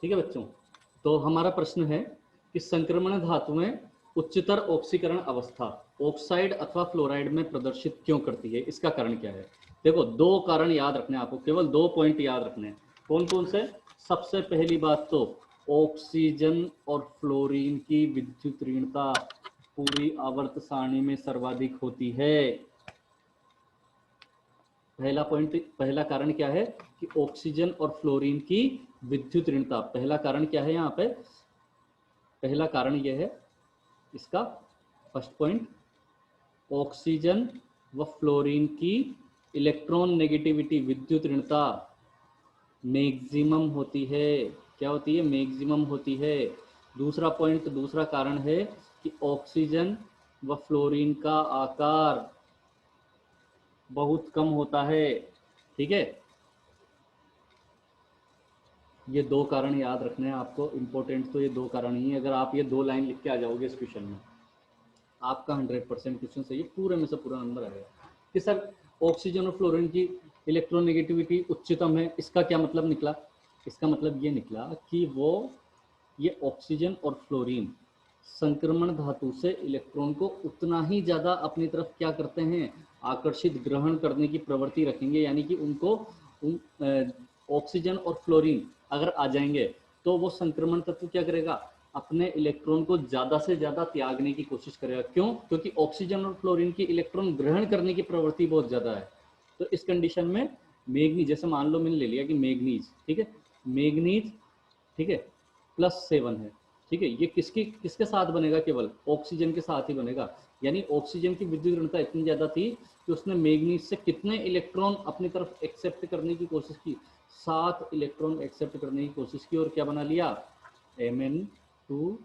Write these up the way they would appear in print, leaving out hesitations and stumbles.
ठीक है बच्चों, तो हमारा प्रश्न है कि संक्रमण धातुएं उच्चतर ऑक्सीकरण अवस्था ऑक्साइड अथवा फ्लोराइड में प्रदर्शित क्यों करती है, इसका कारण क्या है। देखो, दो कारण याद रखने, आपको केवल दो पॉइंट याद रखने हैं। कौन कौन से। सबसे पहली बात तो ऑक्सीजन और फ्लोरीन की विद्युत ऋणता पूरी आवर्त सारणी में सर्वाधिक होती है। पहला पॉइंट, पहला कारण क्या है कि ऑक्सीजन और फ्लोरीन की विद्युत ऋणता। पहला कारण क्या है यहाँ पे, पहला कारण यह है इसका फर्स्ट पॉइंट, ऑक्सीजन व फ्लोरीन की इलेक्ट्रॉन नेगेटिविटी विद्युत ऋणता मैक्सिमम होती है। क्या होती है, मैक्सिमम होती है। दूसरा पॉइंट, दूसरा कारण है कि ऑक्सीजन व फ्लोरीन का आकार बहुत कम होता है। ठीक है, ये दो कारण याद रखने हैं आपको, इंपॉर्टेंट तो ये दो कारण ही है। अगर आप ये दो लाइन लिख के आ जाओगे इस क्वेश्चन में, आपका 100% क्वेश्चन सही है, पूरे में से पूरा नंबर आएगा। कि सर ऑक्सीजन और फ्लोरीन की इलेक्ट्रोनेगेटिविटी उच्चतम है, इसका क्या मतलब निकला। इसका मतलब ये निकला कि वो ये ऑक्सीजन और फ्लोरीन संक्रमण धातु से इलेक्ट्रॉन को उतना ही ज़्यादा अपनी तरफ क्या करते हैं, आकर्षित ग्रहण करने की प्रवृत्ति रखेंगे। यानी कि उनको ऑक्सीजन और फ्लोरीन अगर आ जाएंगे तो वो संक्रमण तत्व क्या करेगा, अपने इलेक्ट्रॉन को ज़्यादा से ज़्यादा त्यागने की कोशिश करेगा। क्यों, क्योंकि ऑक्सीजन और फ्लोरीन की इलेक्ट्रॉन ग्रहण करने की प्रवृत्ति बहुत ज़्यादा है। तो इस कंडीशन में मैग्नीज, जैसे मान लो मैंने ले लिया कि मैग्नीज, ठीक है, मैग्नीज, ठीक है, +7 है। ठीक है, ये किसके साथ बनेगा, केवल ऑक्सीजन के साथ ही बनेगा। यानी ऑक्सीजन की विद्युत ऋणता इतनी ज़्यादा थी कि उसने मैग्नीज से कितने इलेक्ट्रॉन अपनी तरफ एक्सेप्ट करने की कोशिश की, 7 इलेक्ट्रॉन एक्सेप्ट करने की कोशिश की, और क्या बना लिया, Mn2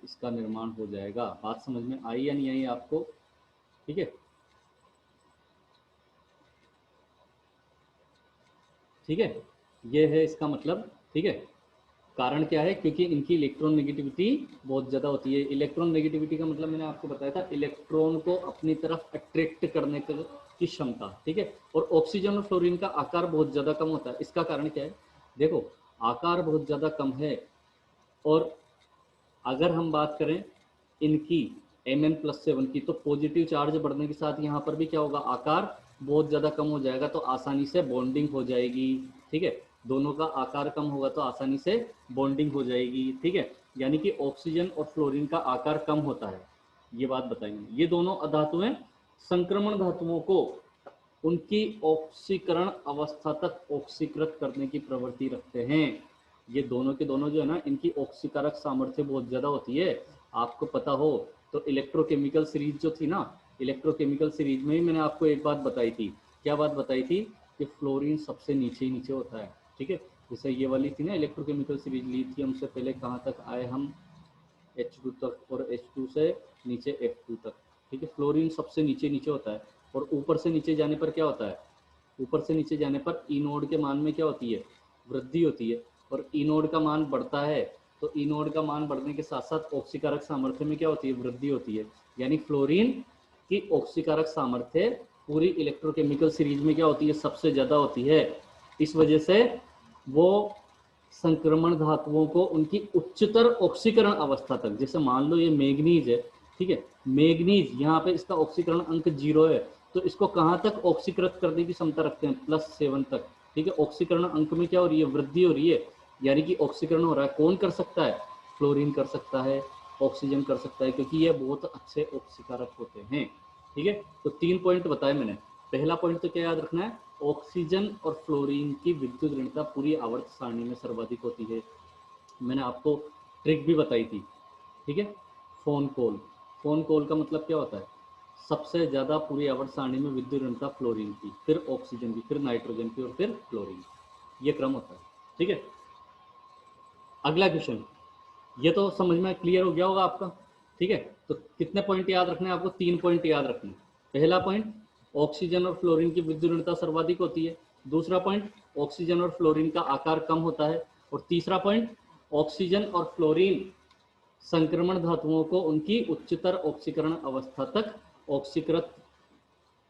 इसका निर्माण हो जाएगा। बात समझ में आई या नहीं आई आपको। ठीक है, ठीक है, ये है इसका मतलब। ठीक है, कारण क्या है, क्योंकि इनकी इलेक्ट्रॉन नेगेटिविटी बहुत ज़्यादा होती है। इलेक्ट्रॉन नेगेटिविटी का मतलब मैंने आपको बताया था, इलेक्ट्रॉन को अपनी तरफ अट्रैक्ट करने की क्षमता। ठीक है, और ऑक्सीजन और फ्लोरीन का आकार बहुत ज़्यादा कम होता है। इसका कारण क्या है, देखो, आकार बहुत ज़्यादा कम है, और अगर हम बात करें इनकी Mn+7 की, तो पॉजिटिव चार्ज बढ़ने के साथ यहाँ पर भी क्या होगा, आकार बहुत ज़्यादा कम हो जाएगा, तो आसानी से बॉन्डिंग हो जाएगी। ठीक है, दोनों का आकार कम होगा तो आसानी से बॉन्डिंग हो जाएगी। ठीक है, यानी कि ऑक्सीजन और फ्लोरीन का आकार कम होता है, ये बात बताएंगे। ये दोनों धातुएं संक्रमण धातुओं को उनकी ऑक्सीकरण अवस्था तक ऑक्सीकृत करने की प्रवृत्ति रखते हैं। ये दोनों के दोनों जो है ना, इनकी ऑक्सीकारक सामर्थ्य बहुत ज़्यादा होती है। आपको पता हो तो इलेक्ट्रोकेमिकल सीरीज जो थी ना, इलेक्ट्रोकेमिकल सीरीज में ही मैंने आपको एक बात बताई थी। क्या बात बताई थी, कि फ्लोरीन सबसे नीचे ही नीचे होता है। ठीक है, जैसे ये वाली थी ना इलेक्ट्रोकेमिकल सीरीज, लिथियम से पहले कहाँ तक आए हम, H2 तक, और H2 से नीचे F2 तक। ठीक है, फ्लोरीन सबसे नीचे नीचे होता है, और ऊपर से नीचे जाने पर क्या होता है, ऊपर से नीचे जाने पर ई नोड के मान में क्या होती है, वृद्धि होती है। और ई नोड का मान बढ़ता है, तो ई नोड का मान बढ़ने के साथ साथ ऑक्सीकारक सामर्थ्य में क्या होती है, वृद्धि होती है। यानी फ्लोरीन की ऑक्सीकारक सामर्थ्य पूरी इलेक्ट्रोकेमिकल सीरीज में क्या होती है, सबसे ज़्यादा होती है। इस वजह से वो संक्रमण धातुओं को उनकी उच्चतर ऑक्सीकरण अवस्था तक, जैसे मान लो ये मैग्नीज है, ठीक है, मैग्नीज यहाँ पे इसका ऑक्सीकरण अंक 0 है, तो इसको कहाँ तक ऑक्सीकृत करने की क्षमता रखते हैं, +7 तक। ठीक है, ऑक्सीकरण अंक में क्या हो रही है, वृद्धि हो रही है, यानी कि ऑक्सीकरण हो रहा है। कौन कर सकता है, फ्लोरीन कर सकता है, ऑक्सीजन कर सकता है, क्योंकि ये बहुत अच्छे ऑक्सीकारक होते हैं। ठीक है, तो 3 पॉइंट बताए मैंने। पहला पॉइंट तो क्या याद रखना है, ऑक्सीजन और फ्लोरीन की विद्युत ऋणता पूरी आवर्त सारणी में सर्वाधिक होती है। मैंने आपको ट्रिक भी बताई थी। ठीक है, फोन कॉल, फोन कॉल का मतलब क्या होता है, सबसे ज़्यादा पूरी आवर्त सारणी में विद्युत ऋणता फ्लोरीन की, फिर ऑक्सीजन की, फिर नाइट्रोजन की, और फिर क्लोरीन, ये क्रम होता है। ठीक है, अगला क्वेश्चन, ये तो समझ में क्लियर हो गया होगा आपका। ठीक है, तो कितने पॉइंट याद रखने हैं आपको, 3 पॉइंट याद रखने। पहला पॉइंट, ऑक्सीजन और फ्लोरीन की विद्युत ऋणता सर्वाधिक होती है। दूसरा पॉइंट, ऑक्सीजन और फ्लोरीन का आकार कम होता है। और तीसरा पॉइंट, ऑक्सीजन और फ्लोरीन संक्रमण धातुओं को उनकी उच्चतर ऑक्सीकरण अवस्था तक ऑक्सीकृत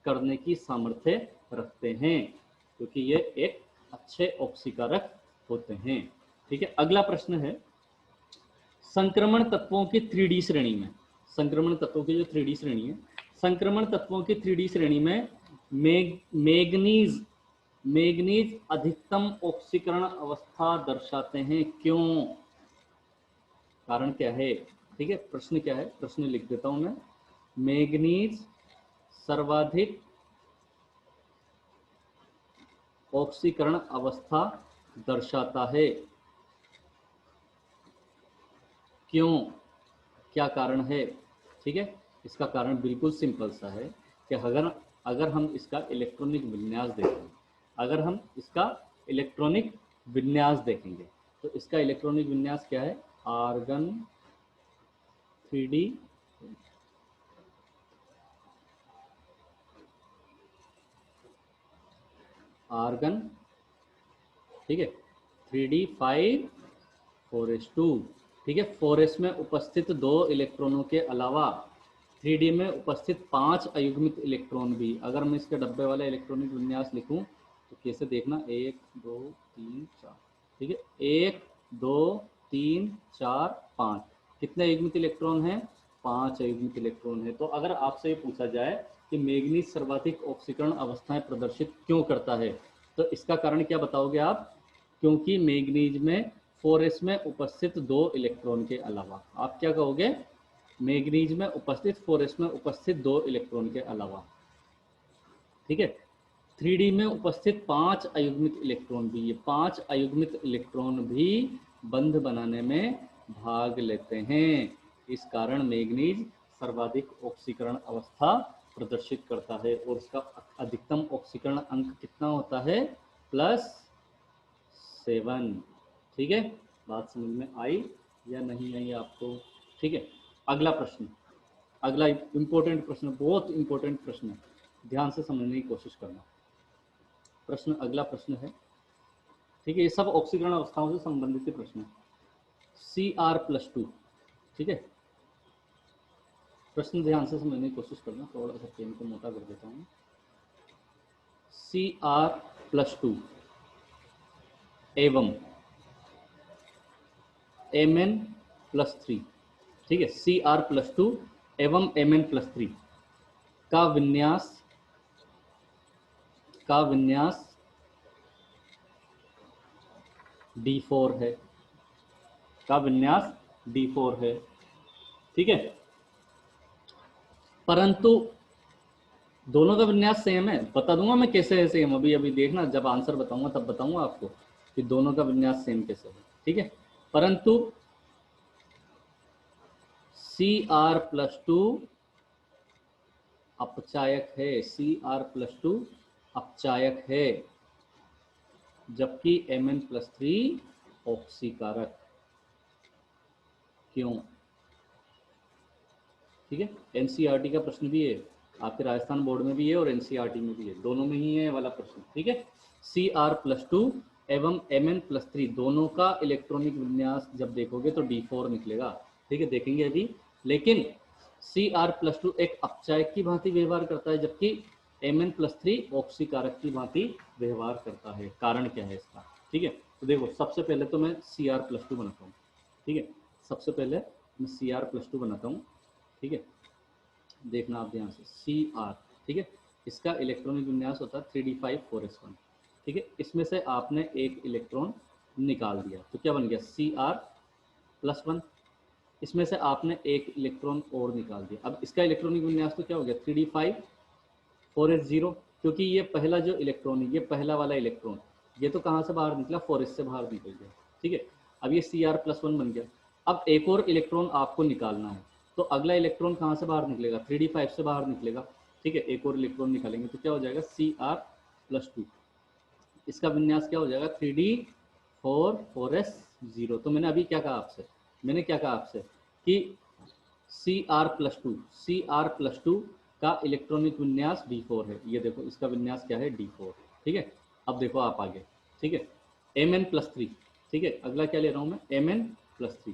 करने की सामर्थ्य रखते हैं, क्योंकि ये एक अच्छे ऑक्सीकारक होते हैं। ठीक है, अगला प्रश्न है संक्रमण तत्वों की 3D श्रेणी में, संक्रमण तत्वों की जो 3D श्रेणी है, संक्रमण तत्वों की 3D श्रेणी में मैग्नीज मैग्नीज अधिकतम ऑक्सीकरण अवस्था दर्शाते हैं, क्यों? कारण क्या है? ठीक है, प्रश्न क्या है, प्रश्न लिख देता हूं मैं। मैग्नीज सर्वाधिक ऑक्सीकरण अवस्था दर्शाता है, क्यों? क्या कारण है? ठीक है, इसका कारण बिल्कुल सिंपल सा है कि अगर अगर हम इसका इलेक्ट्रॉनिक विन्यास देखें, अगर हम इसका इलेक्ट्रॉनिक विन्यास देखेंगे तो इसका इलेक्ट्रॉनिक विन्यास क्या है? आर्गन 3D आर्गन, ठीक है, 3D5 4s2, ठीक है, 4s में उपस्थित 2 इलेक्ट्रॉनों के अलावा 3D में उपस्थित 5 अयुग्मित इलेक्ट्रॉन भी। अगर मैं इसके डब्बे वाला इलेक्ट्रॉनिक विन्यास लिखूं तो कैसे देखना, 1 2 3 4, ठीक है, 1 2 3 4 5, कितने अयुग्मित इलेक्ट्रॉन हैं? 5 अयुग्मित इलेक्ट्रॉन है। तो अगर आपसे ये पूछा जाए कि मैग्नीज सर्वाधिक ऑक्सीकरण अवस्थाएं प्रदर्शित क्यों करता है, तो इसका कारण क्या बताओगे आप? क्योंकि मैग्नीज में 4s में उपस्थित 2 इलेक्ट्रॉन के अलावा, आप क्या कहोगे? मैग्नीज में उपस्थित 4s में उपस्थित 2 इलेक्ट्रॉन के अलावा, ठीक है, 3D में उपस्थित 5 अयुग्मित इलेक्ट्रॉन भी, ये 5 अयुग्मित इलेक्ट्रॉन भी बंध बनाने में भाग लेते हैं। इस कारण मैग्नीज सर्वाधिक ऑक्सीकरण अवस्था प्रदर्शित करता है और इसका अधिकतम ऑक्सीकरण अंक कितना होता है? +7। ठीक है, बात समझ में आई या नहीं आई आपको? ठीक है, अगला प्रश्न, अगला इंपॉर्टेंट प्रश्न, बहुत इंपॉर्टेंट प्रश्न है, ध्यान से समझने की कोशिश करना। प्रश्न, अगला प्रश्न है, ठीक है, ये सब ऑक्सीकरण अवस्थाओं से संबंधित प्रश्न है। Cr+2, ठीक है, प्रश्न ध्यान से समझने की कोशिश करना, थोड़ा सा पेन को मोटा कर देता हूँ। Cr+2 एवं Mn+3, ठीक है, Cr+2 एवं Mn+3 का विन्यास D4 है, का विन्यास D4 है, ठीक है, परंतु दोनों का विन्यास सेम है। बता दूंगा मैं कैसे है सेम, अभी अभी देखना, जब आंसर बताऊंगा तब बताऊंगा आपको कि दोनों का विन्यास सेम कैसे है, ठीक है, परंतु Cr+2 अपचायक है, Cr+2 अपचायक है, जबकि Mn+3 ऑक्सीकारक, क्यों? ठीक है, एनसीईआरटी का प्रश्न भी है, आपके राजस्थान बोर्ड में भी है और एनसीईआरटी में भी है, दोनों में ही है वाला प्रश्न, ठीक है। Cr+2 एवं Mn+3 दोनों का इलेक्ट्रॉनिक विन्यास जब देखोगे तो D4 निकलेगा, ठीक है, देखेंगे अभी। लेकिन Cr+2 एक अपचायक की भांति व्यवहार करता है, जबकि Mn+3 ऑक्सीकारक की भांति व्यवहार करता है। कारण क्या है इसका? ठीक है, तो देखो, सबसे पहले तो मैं Cr+2 बनाता हूँ, ठीक है, सबसे पहले मैं Cr+2 बनाता हूँ, ठीक है, देखना आप ध्यान से, Cr, ठीक है, इसका इलेक्ट्रॉनिक विन्यास होता है 3d5 4s1, ठीक है, इसमें से आपने एक इलेक्ट्रॉन निकाल दिया तो क्या बन गया? Cr+1। इसमें से आपने एक इलेक्ट्रॉन और निकाल दिया, अब इसका इलेक्ट्रॉनिक विन्यास तो क्या हो गया? 3d5 4s0, क्योंकि ये पहला जो इलेक्ट्रॉन है, ये पहला वाला इलेक्ट्रॉन, ये तो कहाँ से बाहर निकला? 4s से बाहर निकल गया, ठीक है, अब ये Cr+1 बन गया। अब एक और इलेक्ट्रॉन आपको निकालना है, तो अगला इलेक्ट्रॉन कहाँ से बाहर निकलेगा? 3d5 से बाहर निकलेगा, ठीक है, एक और इलेक्ट्रॉन निकालेंगे तो क्या हो जाएगा? Cr+2, इसका विन्यास क्या हो जाएगा? 3d4 4s0। तो मैंने अभी क्या कहा आपसे? मैंने क्या कहा आपसे कि Cr+2 का इलेक्ट्रॉनिक विन्यास D4 है, ये देखो इसका विन्यास क्या है? D4, ठीक है। अब देखो आप आगे, ठीक है, Mn+3, ठीक है, अगला क्या ले रहा हूँ मैं? Mn+3,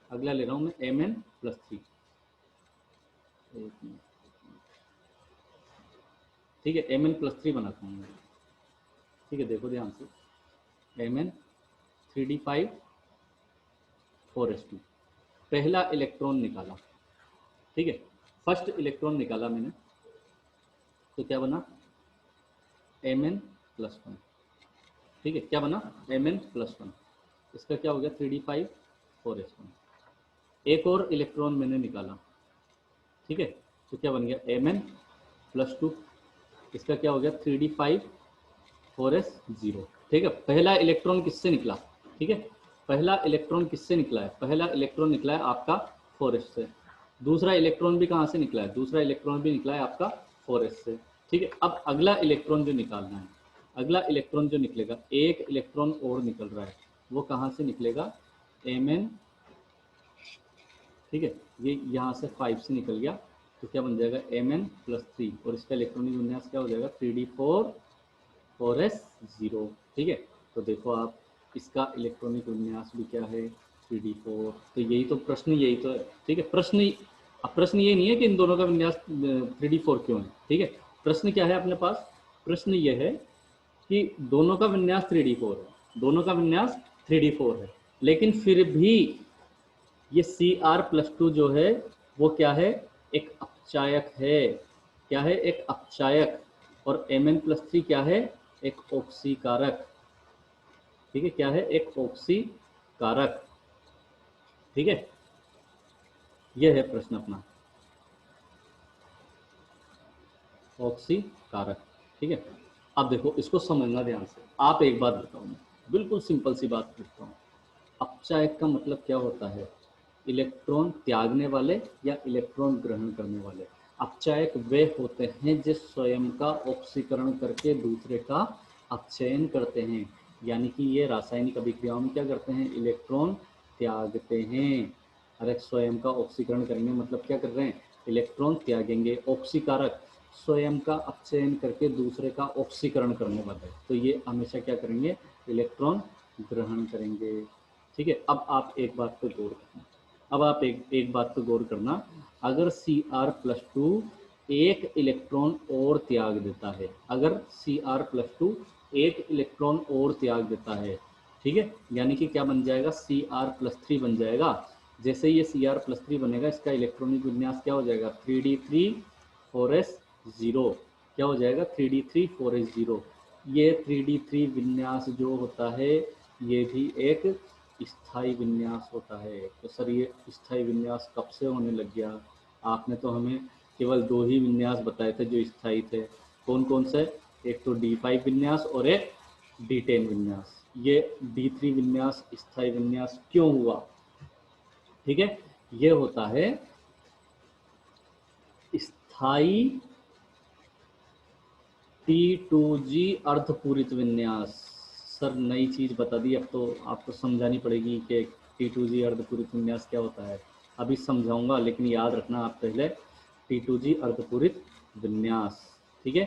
अगला ले रहा हूँ मैं Mn+3, ठीक है, Mn+3 बनाता हूँ मैं, ठीक है, देखो ध्यान से, Mn3d5 4s2, पहला इलेक्ट्रॉन निकाला, ठीक है, फर्स्ट इलेक्ट्रॉन निकाला मैंने, तो क्या बना Mn+1, ठीक है, क्या बना Mn+1, इसका क्या हो गया 3d5 4s1। एक और इलेक्ट्रॉन मैंने निकाला, ठीक है, तो क्या बन गया Mn+2, इसका क्या हो गया 3d5 4s0, ठीक है। पहला इलेक्ट्रॉन किससे निकला, ठीक है, पहला इलेक्ट्रॉन किससे निकला है, पहला इलेक्ट्रॉन निकला है आपका 4s से, दूसरा इलेक्ट्रॉन भी कहाँ से निकला है, दूसरा इलेक्ट्रॉन भी निकला है आपका 4s से, ठीक है। अब अगला इलेक्ट्रॉन जो निकालना है, अगला इलेक्ट्रॉन जो निकलेगा, एक इलेक्ट्रॉन और निकल रहा है, वो कहाँ से निकलेगा Mn, ठीक है, ये यहाँ से 5 से निकल गया, तो क्या बन जाएगा Mn+3, और इसका इलेक्ट्रॉनिक विन्यास क्या हो जाएगा 3d4 4s0, ठीक है। तो देखो आप, इसका इलेक्ट्रॉनिक विन्यास भी क्या है 3d4, तो यही तो प्रश्न, यही तो है, ठीक है। प्रश्न, अब प्रश्न ये नहीं है कि इन दोनों का विन्यास 3d4 क्यों है, ठीक है। प्रश्न क्या है अपने पास, प्रश्न ये है कि दोनों का विन्यास 3d4 है, दोनों का विन्यास 3d4 है, लेकिन फिर भी ये Cr+2 जो है वो क्या है, एक अपचायक है, क्या है, एक अपचायक, और Mn+3 क्या है, एक ऑक्सीकारक, ठीक है, क्या है, एक ऑक्सीकारक, ठीक है। यह है प्रश्न अपना, ऑक्सीकारक, ठीक है। अब देखो इसको समझना ध्यान से, आप एक बात बताओ, बिल्कुल सिंपल सी बात पूछता हूँ, अपचायक का मतलब क्या होता है, इलेक्ट्रॉन त्यागने वाले या इलेक्ट्रॉन ग्रहण करने वाले। अपचायक वे होते हैं जो स्वयं का ऑक्सीकरण करके दूसरे का अपचयन करते हैं, यानी कि ये रासायनिक अभिक्रियाओं में क्या करते हैं, इलेक्ट्रॉन त्यागते हैं। अरे स्वयं का ऑक्सीकरण करेंगे मतलब क्या कर रहे हैं, इलेक्ट्रॉन त्यागेंगे। ऑक्सीकारक स्वयं का अपचयन करके दूसरे का ऑक्सीकरण करने वाले, तो ये हमेशा क्या करेंगे, इलेक्ट्रॉन ग्रहण करेंगे, ठीक है। अब आप एक बात पे गौर करना, अब आप एक बात पे गौर करना, अगर Cr+2 एक इलेक्ट्रॉन और त्याग देता है, अगर Cr+2 एक इलेक्ट्रॉन और त्याग देता है, ठीक है, यानी कि क्या बन जाएगा, Cr+3 बन जाएगा। जैसे ये Cr+3 बनेगा, इसका इलेक्ट्रॉनिक विन्यास क्या हो जाएगा 3d3 4s0, क्या हो जाएगा 3d3 4s0। ये 3d3 विन्यास जो होता है ये भी एक स्थायी विन्यास होता है। तो सर ये स्थायी विन्यास कब से होने लग गया, आपने तो हमें केवल 2 ही विन्यास बताए थे जो स्थायी थे, कौन कौन से, एक तो D5 विन्यास और एक D10 विन्यास। ये D3 विन्यास स्थायी विन्यास क्यों हुआ, ठीक है, ये होता है स्थायी T2G अर्धपूरित विन्यास। सर नई चीज़ बता दी, अब तो आपको समझानी पड़ेगी कि T2G अर्धपूरित विन्यास क्या होता है। अभी समझाऊंगा, लेकिन याद रखना आप पहले T2G अर्धपूरित विन्यास, ठीक है,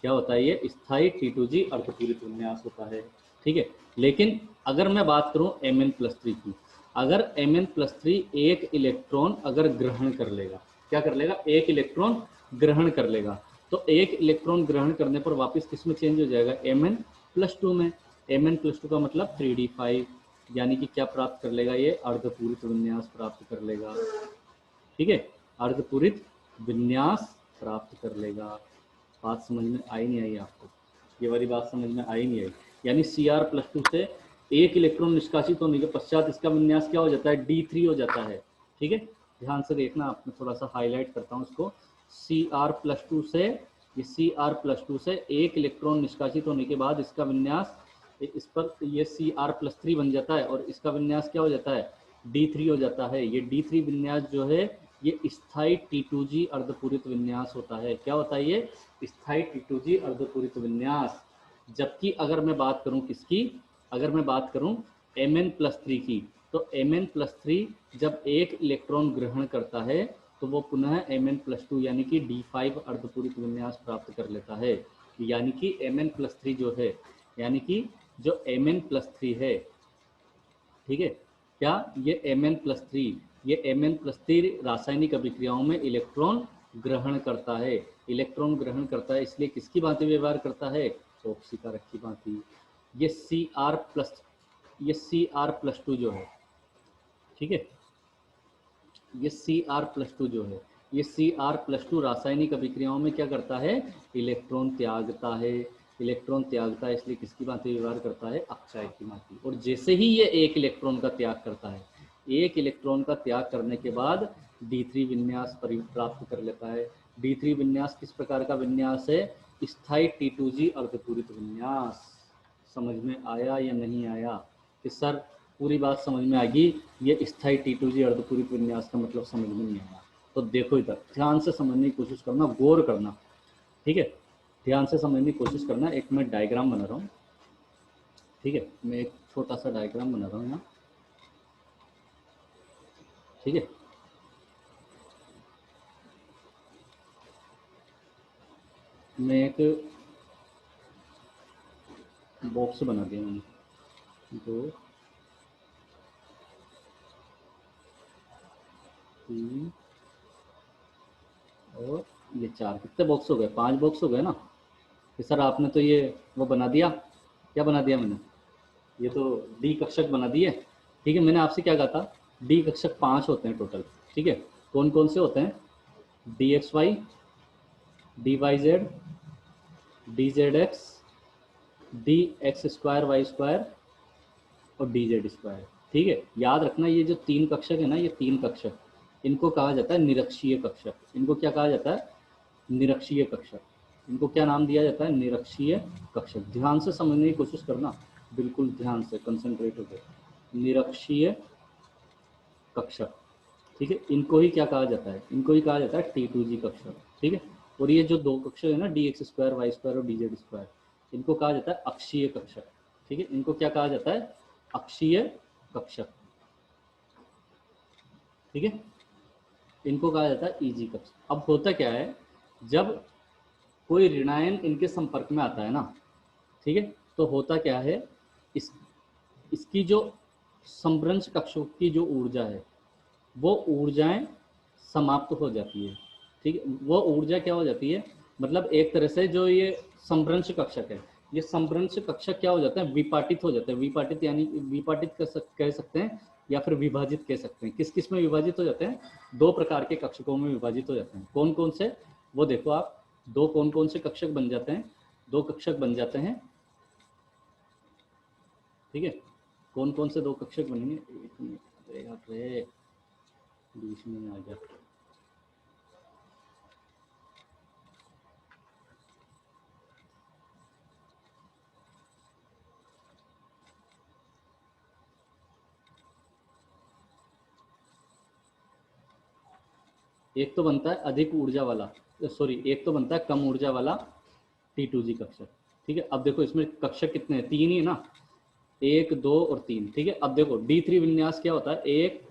क्या होता है, ये स्थायी T2G अर्धपूरित विन्यास होता है, ठीक है। लेकिन अगर मैं बात करूं Mn+3 की, अगर Mn+3 एक इलेक्ट्रॉन अगर ग्रहण कर लेगा, क्या कर लेगा, एक इलेक्ट्रॉन ग्रहण कर लेगा, तो एक इलेक्ट्रॉन ग्रहण करने पर वापस किस में चेंज हो जाएगा, Mn+2 में। Mn+2 का मतलब 3d5, यानी कि क्या प्राप्त कर लेगा, ये अर्धपूरित विन्यास प्राप्त कर लेगा, ठीक है, अर्धपूरित विन्यास प्राप्त कर लेगा। बात समझ में आई नहीं आई आपको, ये वाली बात समझ में आई नहीं आई, यानी Cr+2 से एक इलेक्ट्रॉन निष्कासित होने के पश्चात इसका विन्यास क्या हो जाता है, D3 हो जाता है, ठीक है। ध्यान से देखना, आप मैं थोड़ा सा हाईलाइट करता हूँ इसको, Cr+2 से, ये Cr+2 से एक इलेक्ट्रॉन निष्कासित होने के बाद इसका विन्यास, इस पर ये Cr+3 बन जाता है, और इसका विन्यास क्या हो जाता है, D3 हो जाता है। ये D3 विन्यास जो है ये स्थायी T2G अर्धपूरित विन्यास होता है। क्या होता है, ये स्थायी T2G अर्धपूरित विन्यास। जबकि अगर मैं बात करूं किसकी, अगर मैं बात करूं Mn+3 की, तो Mn+3 जब एक इलेक्ट्रॉन ग्रहण करता है तो वो पुनः Mn+2 यानी कि D5 अर्धपूरित विन्यास प्राप्त कर लेता है। यानी कि Mn+3 जो है, यानी कि जो Mn+3 है, ठीक है, क्या ये Mn+3, ये Mn+3 रासायनिक अभिक्रियाओं में इलेक्ट्रॉन ग्रहण करता है, इलेक्ट्रॉन ग्रहण करता है, इसलिए किसकी भांति व्यवहार करता है, ऑक्सीकार की भांति। ये Cr+2 जो है, ठीक है, ये Cr+2 जो है, ये Cr+2 रासायनिक अभिक्रियाओं में क्या करता है, इलेक्ट्रॉन त्यागता है। इलेक्ट्रॉन त्यागता है इसलिए किसकी भांति व्यवहार करता है, अक्षय की भांति। और जैसे ही ये एक इलेक्ट्रॉन का त्याग करता है, एक इलेक्ट्रॉन का त्याग करने के बाद D3 विन्यास प्राप्त कर लेता है। D3 विन्यास किस प्रकार का विन्यास है, स्थायी T2G अर्धपूरित विन्यास। समझ में आया या नहीं आया कि सर पूरी बात समझ में आ गई, ये स्थायी T2G अर्धपूरित विन्यास का मतलब समझ में नहीं आया तो देखो इधर ध्यान से समझने की कोशिश करना, गौर करना, ठीक है, ध्यान से समझने की कोशिश करना। एक मैं डायग्राम बना रहा हूँ, ठीक है, मैं एक छोटा सा डायग्राम बना रहा हूँ यहाँ, ठीक है। मैं एक बॉक्स बना दिया मैंने, 2 3 और ये 4, कितने बॉक्स हो गए, 5 बॉक्स हो गए ना। कि सर आपने तो ये वो बना दिया, क्या बना दिया मैंने, ये तो डी कक्षक बना दिए, ठीक है। मैंने आपसे क्या कहा था, डी कक्षक 5 होते हैं टोटल, ठीक है। कौन कौन से होते हैं, DXY, DYZ, DZX, DX2Y2 और DZ2, ठीक है। याद रखना ये जो 3 कक्षक है ना, ये 3 कक्षक, इनको कहा जाता है निरक्षीय कक्षक। इनको क्या कहा जाता है, निरक्षीय कक्षक। इनको क्या नाम दिया जाता है, निरक्षीय कक्षक। ध्यान से समझने की कोशिश करना, बिल्कुल ध्यान से कंसंट्रेट होकर। निरक्षीय कक्षक, ठीक है। इनको ही क्या कहा जाता है, इनको ही कहा जाता है T2G कक्षक, ठीक है। और ये जो 2 कक्षक है ना, DX2Y2 और DZ2, इनको कहा जाता है अक्षीय कक्षक, ठीक है। इनको क्या कहा जाता है, अक्षीय कक्षक, ठीक है। इनको कहा जाता है EG कक्षक। अब होता क्या है, जब कोई ऋणायन इनके संपर्क में आता है ना, ठीक है, तो होता क्या है, इसकी जो संभ्रंश कक्षों की जो ऊर्जा है, वो ऊर्जाएं समाप्त हो जाती है, ठीक है। वो ऊर्जा क्या हो जाती है, मतलब एक तरह से जो ये संभ्रंश कक्षक है, ये संभ्रंश कक्षक क्या हो जाता है, विपाटित हो जाते हैं। विपाटित यानी विपाटित कह सकते हैं या फिर विभाजित कह सकते हैं। किस किस में विभाजित हो जाते हैं, 2 प्रकार के कक्षकों में विभाजित हो जाते हैं। कौन कौन से, वो देखो आप, 2 कौन कौन से कक्षक बन जाते हैं, 2 कक्षक बन जाते हैं, ठीक है। कौन कौन से 2 कक्षक बनेंगे, एक मिनट रे, बीच में आ गया। एक तो बनता है अधिक ऊर्जा वाला, सॉरी, एक तो बनता है कम ऊर्जा वाला T2G कक्षक, ठीक है। अब देखो इसमें कक्षक कितने हैं, 3 ही है ना, 1 2 और 3, ठीक है। अब देखो D3 विन्यास क्या होता है, 1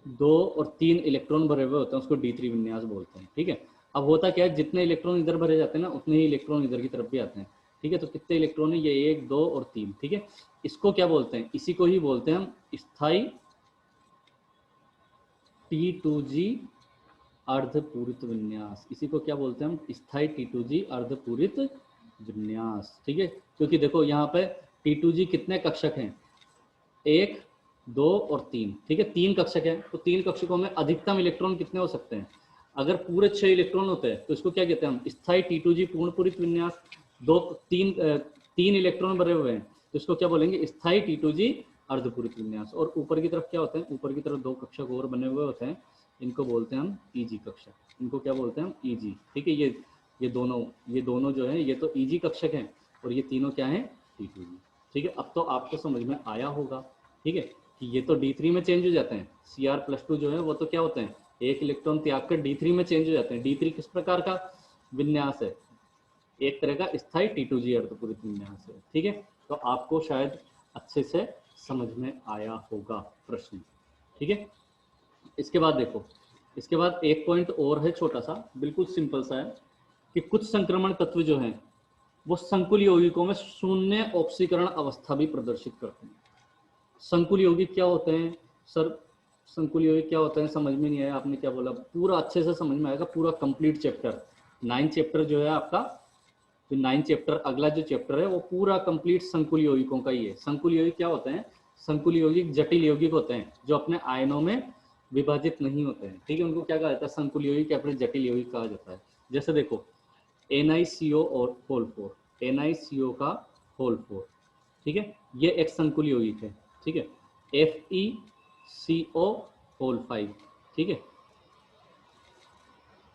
2 और 3 इलेक्ट्रॉन भरे हुए होते हैं, उसको D3 विन्यास बोलते हैं, ठीक है। अब होता क्या है, जितने इलेक्ट्रॉन इधर भरे जाते हैं ना, उतने ही इलेक्ट्रॉन इधर की तरफ भी आते हैं, ठीक है। तो कितने इलेक्ट्रॉन है, ये 1 2 और 3, ठीक है। इसको क्या बोलते हैं, इसी को ही बोलते हैं हम स्थायी T2G अर्धपूरित विन्यास। इसी को क्या बोलते हैं हम, स्थायी T2G अर्धपूरित विन्यास, ठीक है। क्योंकि देखो यहाँ पे T2G कितने कक्षक हैं, 1 2 और 3, ठीक है। 3 कक्षक हैं, तो 3 कक्षकों में अधिकतम इलेक्ट्रॉन कितने हो सकते हैं, अगर पूरे 6 इलेक्ट्रॉन होते हैं तो इसको क्या कहते हैं हम, स्थायी T2G पूर्णपूरित विन्यास। 3 इलेक्ट्रॉन भरे हुए हैं तो इसको क्या बोलेंगे, स्थायी T2G अर्धपूरित विन्यास। और ऊपर की तरफ क्या होते हैं, ऊपर की तरफ 2 कक्षक और बने हुए होते हैं, इनको बोलते हैं हम EG कक्षक। इनको क्या बोलते हैं हम, EG, ठीक है। ये दोनों जो है, ये तो EG कक्षक हैं, और ये तीनों क्या हैं, T2G, ठीक है। अब तो आपको समझ में आया होगा, ठीक है, कि ये तो D3 में चेंज हो जाते हैं। Cr+2 जो है वो तो क्या होते हैं, एक इलेक्ट्रॉन त्याग कर D3 में चेंज हो जाते हैं। D3 किस प्रकार का विन्यास है, एक तरह का स्थायी T2G अर्धपूरित विन्यास है, ठीक है। तो आपको शायद अच्छे से समझ में आया होगा प्रश्न, ठीक है। इसके बाद देखो, इसके बाद एक पॉइंट और है छोटा सा, बिल्कुल सिंपल सा है, कि कुछ संक्रमण तत्व जो हैं वो संकुल यौगिकों में शून्य ऑक्सीकरण अवस्था भी प्रदर्शित करते हैं। संकुल यौगिक क्या होते हैं सर, संकुल यौगिक क्या होते हैं, समझ में नहीं आया, आपने क्या बोला, पूरा अच्छे से समझ में आएगा, पूरा कंप्लीट चैप्टर 9 चैप्टर जो है आपका, तो 9 चैप्टर, अगला जो चैप्टर है वो पूरा कंप्लीट संकुल यौगिकों का ही है। संकुल यौगिक क्या होते हैं? संकुल यौगिक जटिल यौगिक होते हैं जो अपने आयनों में विभाजित नहीं होते हैं, ठीक है। उनको क्या कहा जाता है? संकुल यौगिक या फिर जटिल यौगिक कहा जाता है। जैसे देखो NiCO और होल 4, NiCO का होल 4, ठीक है, ये एक संकुल यौगिक है, ठीक है। FeCO होल 5, ठीक है।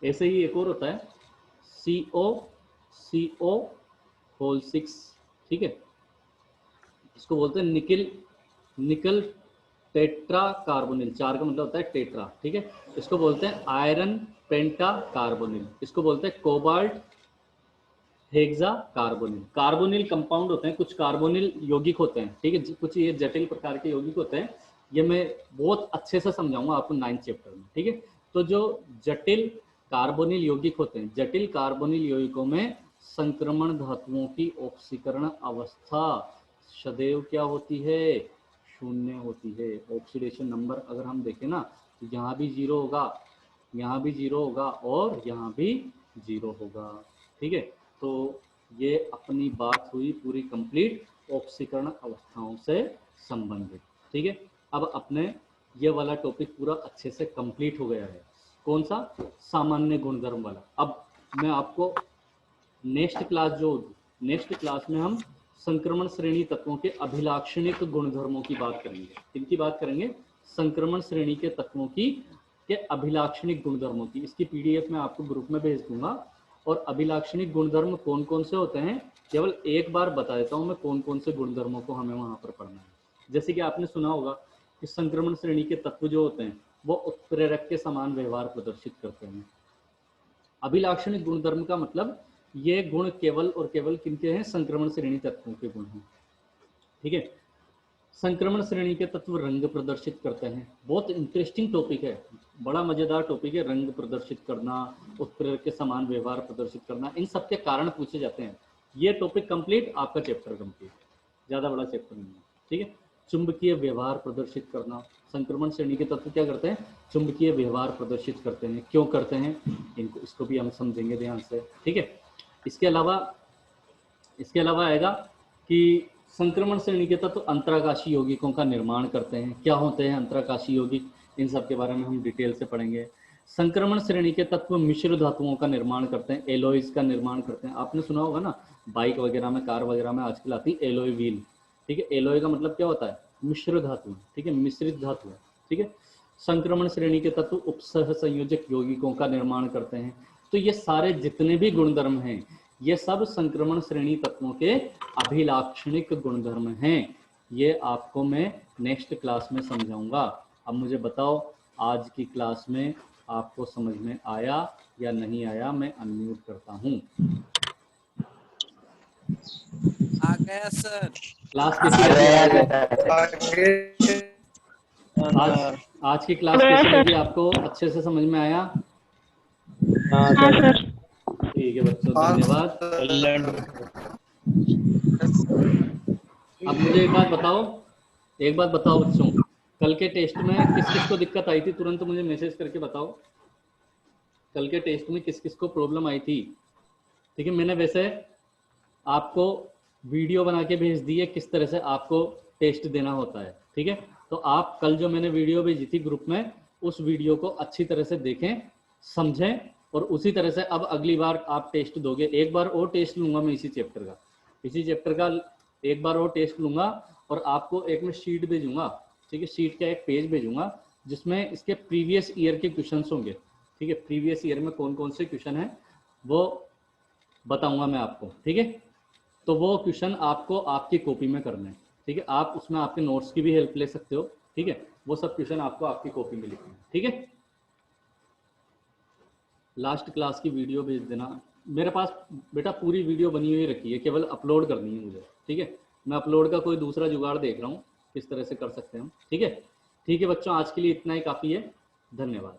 ऐसे ही एक और होता है CO होल 6, ठीक है। इसको बोलते हैं निकल टेट्रा कार्बोनिल, 4 का मतलब होता है टेट्रा, ठीक है। इसको बोलते हैं आयरन पेंटा कार्बोनिल, इसको बोलते हैं cobalt hexa carbonyl. Carbonyl compound होते हैं, कुछ कार्बोनिल यौगिक होते हैं, ठीक है, कुछ ये जटिल प्रकार के यौगिक होते हैं। ये मैं बहुत अच्छे से समझाऊंगा आपको 9th चैप्टर में, ठीक है। तो जो जटिल कार्बोनिल यौगिक होते हैं, जटिल कार्बोनिल यौगिकों में संक्रमण धातुओं की ऑक्सीकरण अवस्था सदैव क्या होती है? शून्य होती है। ऑक्सीडेशन नंबर अगर हम देखें ना तो यहाँ भी 0 होगा, यहाँ भी 0 होगा और यहाँ भी 0 होगा, ठीक है। तो ये अपनी बात हुई पूरी कंप्लीट ऑक्सीकरण अवस्थाओं से संबंधित, ठीक है। अब अपने ये वाला टॉपिक पूरा अच्छे से कंप्लीट हो गया है। कौन सा? सामान्य गुणधर्म वाला। अब मैं आपको नेक्स्ट क्लास में हम संक्रमण श्रेणी तत्वों के अभिलाक्षणिक गुणधर्मों की बात करेंगे। किनकी बात करेंगे? संक्रमण श्रेणी के तत्वों की के अभिलाक्षणिक गुणधर्मों की। इसकी PDF मैं आपको ग्रुप में भेज दूंगा। और अभिलाक्षणिक गुणधर्म कौन कौन से होते हैं केवल एक बार बता देता हूं मैं, कौन कौन से गुणधर्मों को हमें वहां पर पढ़ना है। जैसे कि आपने सुना होगा कि संक्रमण श्रेणी के तत्व जो होते हैं वो उत्प्रेरक के समान व्यवहार प्रदर्शित करते हैं। अभिलाक्षणिक गुणधर्म का मतलब ये गुण केवल और केवल किनके हैं? संक्रमण श्रेणी तत्वों के गुण हैं, ठीक है। संक्रमण श्रेणी के तत्व रंग प्रदर्शित करते हैं। बहुत इंटरेस्टिंग टॉपिक है, बड़ा मजेदार टॉपिक है। रंग प्रदर्शित करना, उत्प्रेरक के समान व्यवहार प्रदर्शित करना, इन सब के कारण पूछे जाते हैं। ये टॉपिक कंप्लीट, आपका चैप्टर कंप्लीट, ज्यादा बड़ा चैप्टर नहीं है, ठीक है। चुंबकीय व्यवहार प्रदर्शित करना, संक्रमण श्रेणी के तत्व क्या करते हैं? चुंबकीय व्यवहार प्रदर्शित करते हैं। क्यों करते हैं इनको, इसको भी हम समझेंगे ध्यान से, ठीक है। इसके अलावा आएगा कि संक्रमण श्रेणी के तत्व अंतराकाशी यौगिकों का निर्माण करते हैं। क्या होते हैं अंतराकाशी यौगिक, इन सब के बारे में हम डिटेल से पढ़ेंगे। संक्रमण श्रेणी के तत्व मिश्र धातुओं का निर्माण करते हैं, एलॉयज का निर्माण करते हैं। आपने सुना होगा ना, बाइक वगैरह में, कार वगैरह में आजकल आती है एलॉय व्हील, ठीक है। एलॉय का मतलब क्या होता है? मिश्र धातु, ठीक है, मिश्रित धातु, ठीक है। संक्रमण श्रेणी के तत्व उपसह संयोजक यौगिकों का निर्माण करते हैं। तो ये सारे जितने भी गुणधर्म हैं ये सब संक्रमण श्रेणी तत्वों के अभिलाक्षणिक गुणधर्म हैं। ये आपको मैं नेक्स्ट क्लास में समझाऊंगा। अब मुझे बताओ आज की क्लास में आपको समझ में आया या नहीं आया? मैं अनम्यूट करता हूँ। आ गया सर। क्लास कैसी लगी? आज की क्लास कैसी लगी आपको? अच्छे से समझ में आया? हाँ सर। ठीक है बच्चों, धन्यवाद। अब मुझे एक बात बताओ बच्चों, कल के टेस्ट में किस किस को दिक्कत आई थी? तुरंत मुझे मैसेज करके बताओ, कल के टेस्ट में किस किस को प्रॉब्लम आई थी, ठीक है। मैंने वैसे आपको वीडियो बना के भेज दी है किस तरह से आपको टेस्ट देना होता है, ठीक है। तो आप कल जो मैंने वीडियो भेजी थी ग्रुप में, उस वीडियो को अच्छी तरह से देखें, समझें, और उसी तरह से अब अगली बार आप टेस्ट दोगे। एक बार और टेस्ट लूंगा मैं इसी चैप्टर का एक बार और टेस्ट लूंगा, और आपको एक मैं शीट भेजूंगा, ठीक है। शीट का एक पेज भेजूंगा जिसमें इसके प्रीवियस ईयर के क्वेश्चन होंगे, ठीक है। प्रीवियस ईयर में कौन कौन से क्वेश्चन हैं वो बताऊंगा मैं आपको, ठीक है। तो वो क्वेश्चन आपको आपकी कॉपी में करना है, ठीक है। आप उसमें आपके नोट्स की भी हेल्प ले सकते हो, ठीक है। वो सब क्वेश्चन आपको आपकी कॉपी में लिखना है, ठीक है। लास्ट क्लास की वीडियो भेज देना। मेरे पास बेटा पूरी वीडियो बनी हुई रखी है, केवल अपलोड करनी है मुझे, ठीक है। मैं अपलोड का कोई दूसरा जुगाड़ देख रहा हूँ किस तरह से कर सकते हैं हम, ठीक है। ठीक है बच्चों, आज के लिए इतना ही काफ़ी है। धन्यवाद।